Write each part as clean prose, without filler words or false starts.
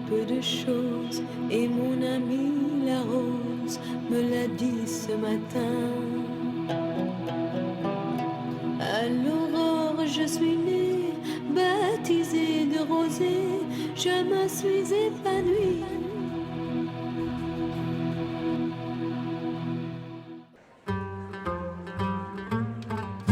peu de choses et mon amie la rose me l'a dit ce matin. À l'aurore je suis née, baptisée de rosée, je me suis épanouie.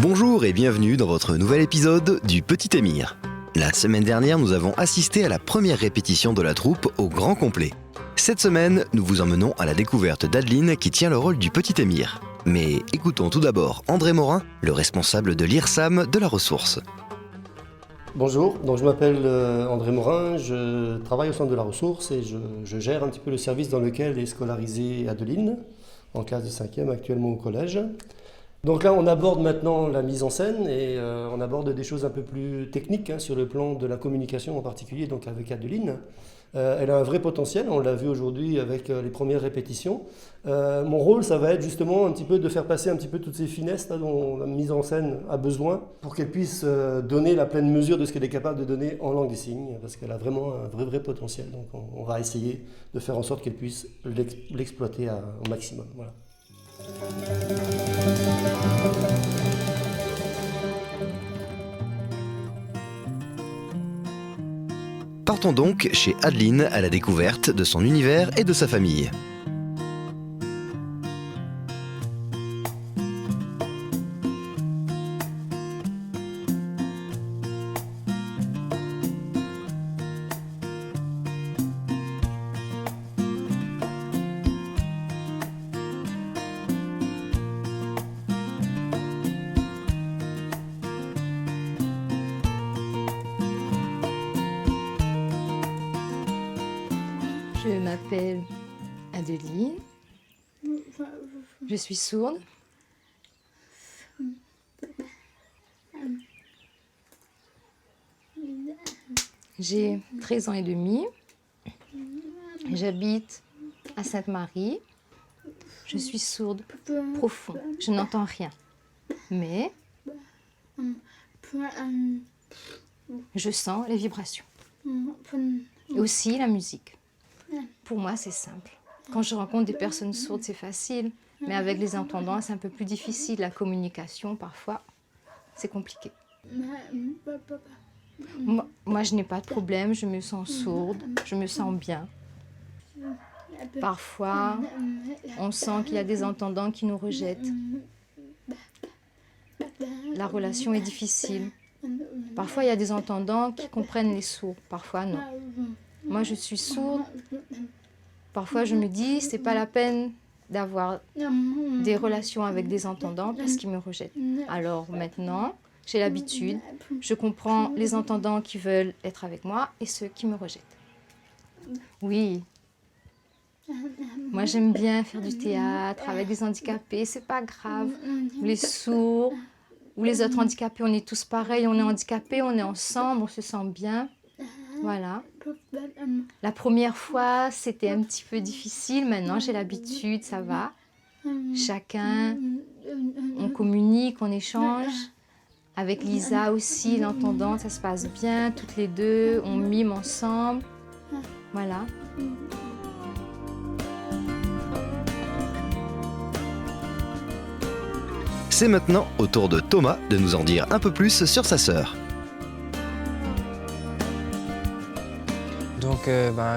Bonjour et bienvenue dans votre nouvel épisode du Petit Émir. La semaine dernière, nous avons assisté à la première répétition de la troupe au grand complet. Cette semaine, nous vous emmenons à la découverte d'Adeline qui tient le rôle du Petit Émir. Mais écoutons tout d'abord André Morin, le responsable de l'IRSAM de la ressource. Bonjour, donc je m'appelle André Morin, je travaille au centre de la ressource et je gère un petit peu le service dans lequel est scolarisée Adeline, en classe de 5e actuellement au collège. Donc là on aborde maintenant la mise en scène et on aborde des choses un peu plus techniques sur le plan de la communication en particulier donc avec Adeline. Elle a un vrai potentiel, on l'a vu aujourd'hui avec les premières répétitions. Mon rôle, ça va être justement un petit peu de faire passer un petit peu toutes ces finesses là, dont la mise en scène a besoin pour qu'elle puisse donner la pleine mesure de ce qu'elle est capable de donner en langue des signes, parce qu'elle a vraiment un vrai potentiel. Donc on va essayer de faire en sorte qu'elle puisse l'exploiter au maximum. Voilà. Partons donc chez Adeline à la découverte de son univers et de sa famille. Je m'appelle Adeline, je suis sourde. J'ai 13 ans et demi, j'habite à Sainte-Marie, je suis sourde profond, je n'entends rien, mais je sens les vibrations et aussi la musique. Pour moi, c'est simple. Quand je rencontre des personnes sourdes, c'est facile. Mais avec les entendants, c'est un peu plus difficile. La communication, parfois, c'est compliqué. Moi, je n'ai pas de problème. Je me sens sourde. Je me sens bien. Parfois, on sent qu'il y a des entendants qui nous rejettent. La relation est difficile. Parfois, il y a des entendants qui comprennent les sourds. Parfois, non. Moi, je suis sourde. Parfois, je me dis, c'est pas la peine d'avoir des relations avec des entendants parce qu'ils me rejettent. Alors maintenant, j'ai l'habitude. Je comprends les entendants qui veulent être avec moi et ceux qui me rejettent. Oui. Moi, j'aime bien faire du théâtre avec des handicapés. C'est pas grave. Les sourds ou les autres handicapés, on est tous pareils. On est handicapés, on est ensemble, on se sent bien. Voilà. La première fois, c'était un petit peu difficile. Maintenant, j'ai l'habitude, ça va. Chacun, on communique, on échange. Avec Lisa aussi, l'entendante, ça se passe bien. Toutes les deux, on mime ensemble. Voilà. C'est maintenant au tour de Thomas de nous en dire un peu plus sur sa sœur. Donc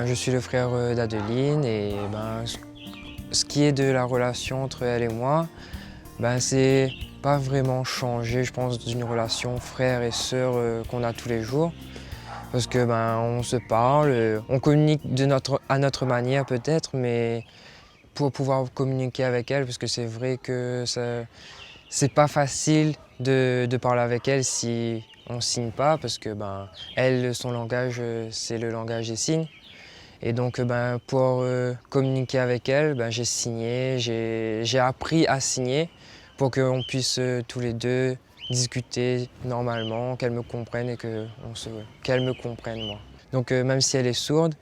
je suis le frère d'Adeline et ce qui est de la relation entre elle et moi, c'est pas vraiment changé, je pense, d'une relation frère et sœur qu'on a tous les jours. Parce que on se parle, on communique à notre manière peut-être, mais pour pouvoir communiquer avec elle, parce que c'est vrai que c'est pas facile de parler avec elle si on signe pas, parce que elle, son langage, c'est le langage des signes. Et donc pour communiquer avec elle, j'ai signé, j'ai appris à signer pour qu'on puisse tous les deux discuter normalement, qu'elle me comprenne et qu'elle me comprenne moi. Donc même si elle est sourde,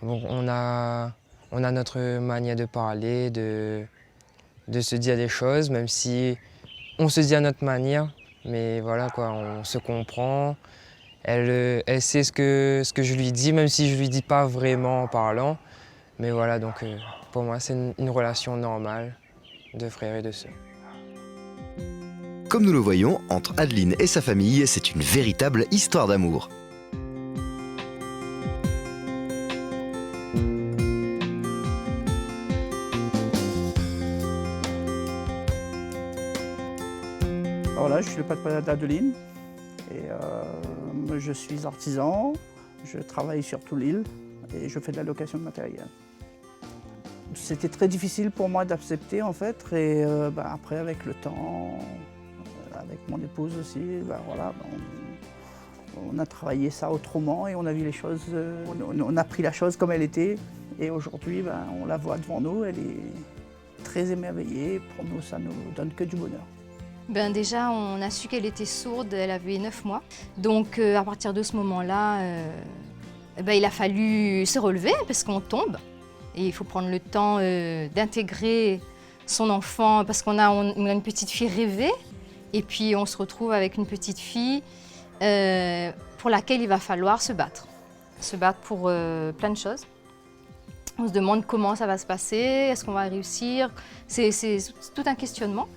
on a notre manière de parler, de se dire des choses, même si on se dit à notre manière, mais voilà quoi, on se comprend elle sait ce que je lui dis, même si je lui dis pas vraiment en parlant. Mais voilà, donc pour moi, c'est une relation normale de frère et de sœur. Comme nous le voyons, entre Adeline et sa famille, c'est une véritable histoire d'amour. Voilà, je suis le papa d'Adeline et je suis artisan, je travaille sur toute l'île et je fais de la location de matériel. C'était très difficile pour moi d'accepter en fait et après avec le temps, avec mon épouse aussi, voilà, on a travaillé ça autrement et on a vu les choses, on a pris la chose comme elle était et aujourd'hui on la voit devant nous, elle est très émerveillée, pour nous ça nous donne que du bonheur. Déjà, on a su qu'elle était sourde, elle avait 9 mois. Donc, à partir de ce moment-là, il a fallu se relever parce qu'on tombe. Et il faut prendre le temps d'intégrer son enfant parce qu'on a une petite fille rêvée. Et puis, on se retrouve avec une petite fille pour laquelle il va falloir se battre. Se battre pour plein de choses. On se demande comment ça va se passer, est-ce qu'on va réussir. C'est tout un questionnement.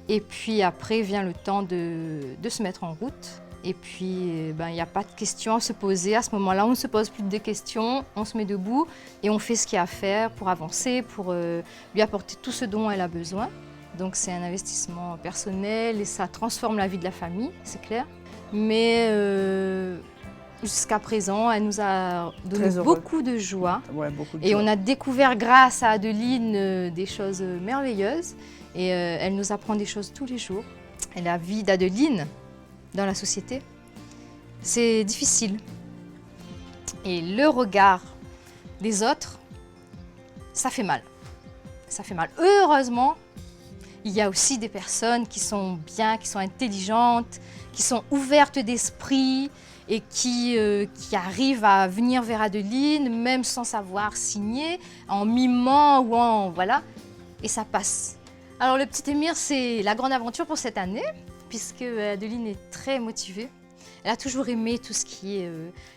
Et puis après vient le temps de se mettre en route. Et puis il n'y a pas de questions à se poser. À ce moment-là, on ne se pose plus de questions, on se met debout et on fait ce qu'il y a à faire pour avancer, pour lui apporter tout ce dont elle a besoin. Donc c'est un investissement personnel et ça transforme la vie de la famille, c'est clair. Mais jusqu'à présent, elle nous a donné beaucoup de joie. Ouais, beaucoup de et joie. On a découvert grâce à Adeline des choses merveilleuses. Et elle nous apprend des choses tous les jours. Et la vie d'Adeline dans la société, c'est difficile. Et le regard des autres, ça fait mal. Ça fait mal. Heureusement, il y a aussi des personnes qui sont bien, qui sont intelligentes, qui sont ouvertes d'esprit et qui arrivent à venir vers Adeline, même sans savoir signer, en mimant ou en... voilà. Et ça passe. Alors le petit Émir, c'est la grande aventure pour cette année, puisque Adeline est très motivée. Elle a toujours aimé tout ce qui est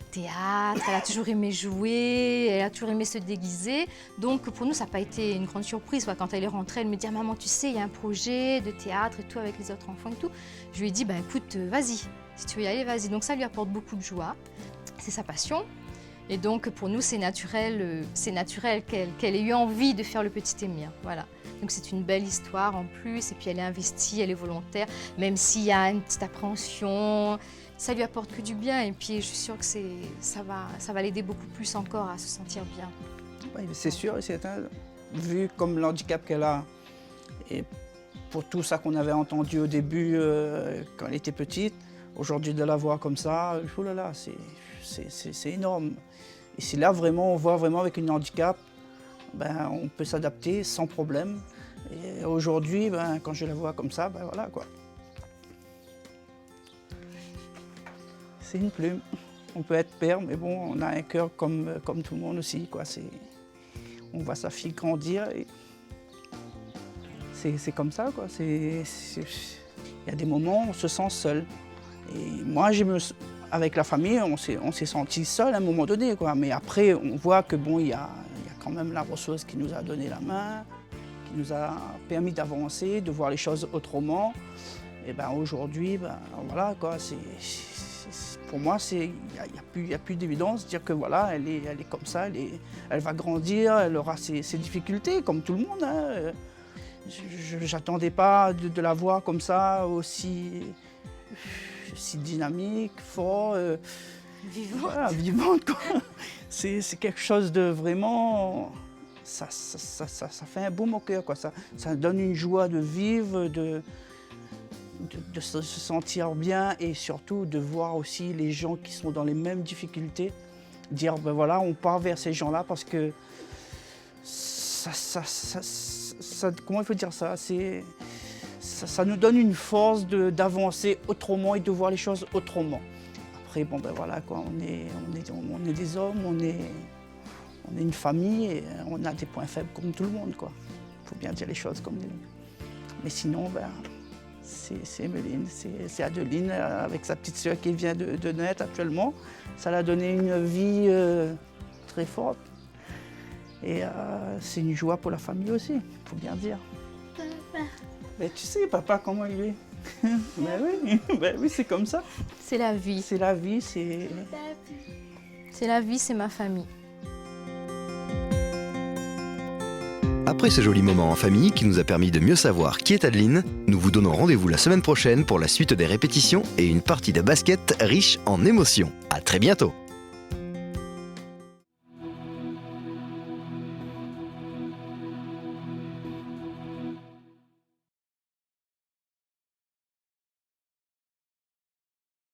théâtre, elle a toujours aimé jouer, elle a toujours aimé se déguiser. Donc pour nous, ça n'a pas été une grande surprise. Quand elle est rentrée, elle me dit « Maman, tu sais, il y a un projet de théâtre et tout avec les autres enfants et tout. » Je lui ai dit « Écoute, vas-y, si tu veux y aller, vas-y. » Donc ça lui apporte beaucoup de joie, c'est sa passion. Et donc pour nous, c'est naturel qu'elle ait eu envie de faire le petit Émir. Voilà. Donc c'est une belle histoire en plus, et puis elle est investie, elle est volontaire, même s'il y a une petite appréhension, ça lui apporte que du bien, et puis je suis sûre que ça va l'aider beaucoup plus encore à se sentir bien. Oui, c'est sûr et certain, vu comme l'handicap qu'elle a, et pour tout ça qu'on avait entendu au début quand elle était petite, aujourd'hui de la voir comme ça, oh là là, c'est énorme. Et c'est là vraiment, on voit vraiment avec une handicap, on peut s'adapter sans problème. Et aujourd'hui, quand je la vois comme ça, voilà quoi. C'est une plume. On peut être père, mais bon, on a un cœur comme tout le monde aussi, quoi. On voit sa fille grandir et c'est comme ça, quoi. Il y a des moments où on se sent seul. Et moi, avec la famille, on s'est senti seul à un moment donné, quoi. Mais après, on voit que bon, il y a quand même la ressource qui nous a donné la main, qui nous a permis d'avancer, de voir les choses autrement. Et aujourd'hui, voilà quoi. Pour moi, il n'y a plus d'évidence de dire que voilà, elle est comme ça, elle va grandir, elle aura ses difficultés comme tout le monde. Hein. Je n'attendais pas de la voir comme ça, aussi dynamique, fort, Vivante. voilà, vivante, quoi. C'est quelque chose de vraiment... Ça fait un baume au cœur, quoi. Ça donne une joie de vivre, de se sentir bien et surtout de voir aussi les gens qui sont dans les mêmes difficultés. Dire, voilà, on part vers ces gens-là parce que comment il faut dire ça, ça nous donne une force d'avancer autrement et de voir les choses autrement. Après, voilà, quoi, on est des hommes, on est une famille et on a des points faibles comme tout le monde, quoi. Faut bien dire les choses comme des... Mais sinon, c'est Emeline, c'est Adeline avec sa petite sœur qui vient de naître actuellement. Ça l'a donné une vie très forte. Et c'est une joie pour la famille aussi, il faut bien dire. Mais tu sais, papa, comment il est? Ben oui, c'est comme ça. C'est la vie. C'est la vie, c'est... C'est la vie, c'est ma famille. Après ce joli moment en famille qui nous a permis de mieux savoir qui est Adeline, nous vous donnons rendez-vous la semaine prochaine pour la suite des répétitions et une partie de basket riche en émotions. À très bientôt!